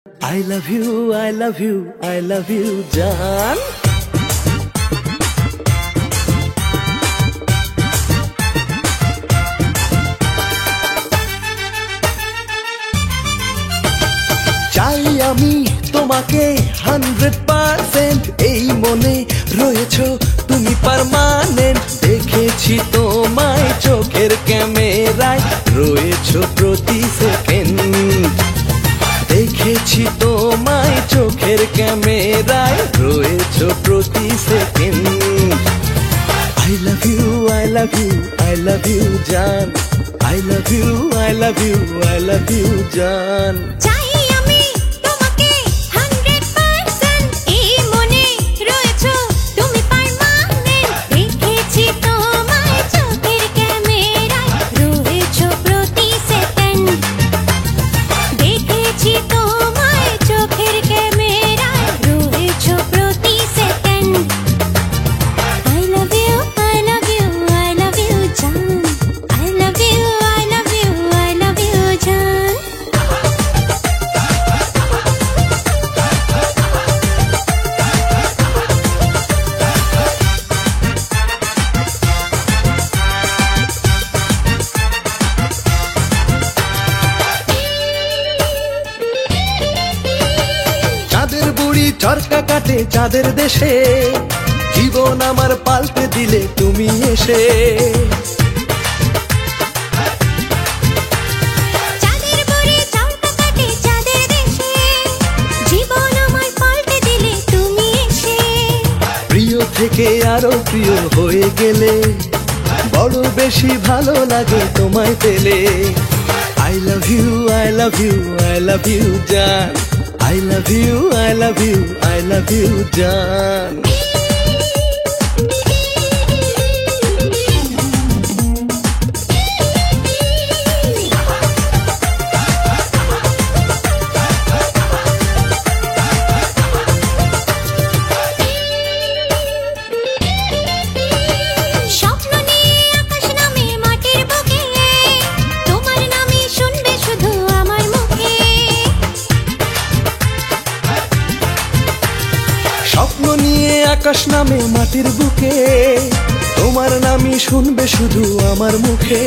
I love you, I love you, I love you, জান। চাই আমি তোমাকে 100%, এই মনে রয়েছো তুমি পার্মানেন্ট। দেখেছি তোমায় চোখের ক্যামেরায়, রয়েছো প্রতি সেকেন্ড। দেখেছি তোমায় চোখের ক্যামেরায়, রয়েছো প্রতি second. I love you, I love you, I love you, জান। I love you, I love you, I love you, জান। চাই আমি তোমাকে 100%, এই মনে রয়েছো তুমি পার্মানেন্ট। দেখেছি তোমায় চোখের ক্যামেরায়, রয়েছো প্রতি সেকেন্ড। দেখেছি তোমায় চোখের ক্যামেরায়, রয়েছো প্রতি second. I love you, I love you, I love you, জান। I love you, I love you, I love you, জান। চাঁদের বুড়ি চরকা কাটে চাঁদের দেশে, জীবন আমার পাল্টে দিলে তুমি এসে। চাঁদের বুড়ি চরকা কাটে চাঁদের দেশে, জীবন আমার পাল্টে দিলে তুমি এসে। প্রিয় থেকে আরো প্রিয় হয়ে গেলে, বড় বেশি ভালো লাগে তোমায় পেলে। I love you, I love you, I love you, জান। I love you, I love you, I love you, জান। স্বপ্ন নিয়ে আকাশ নামে মাটির বুকে, তোমার নামই শুনবে শুধু আমার মুখে। স্বপ্ন নিয়ে আকাশ নামে মাটির বুকে, তোমার নামই শুনবে শুধু আমার মুখে।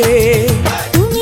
তুমি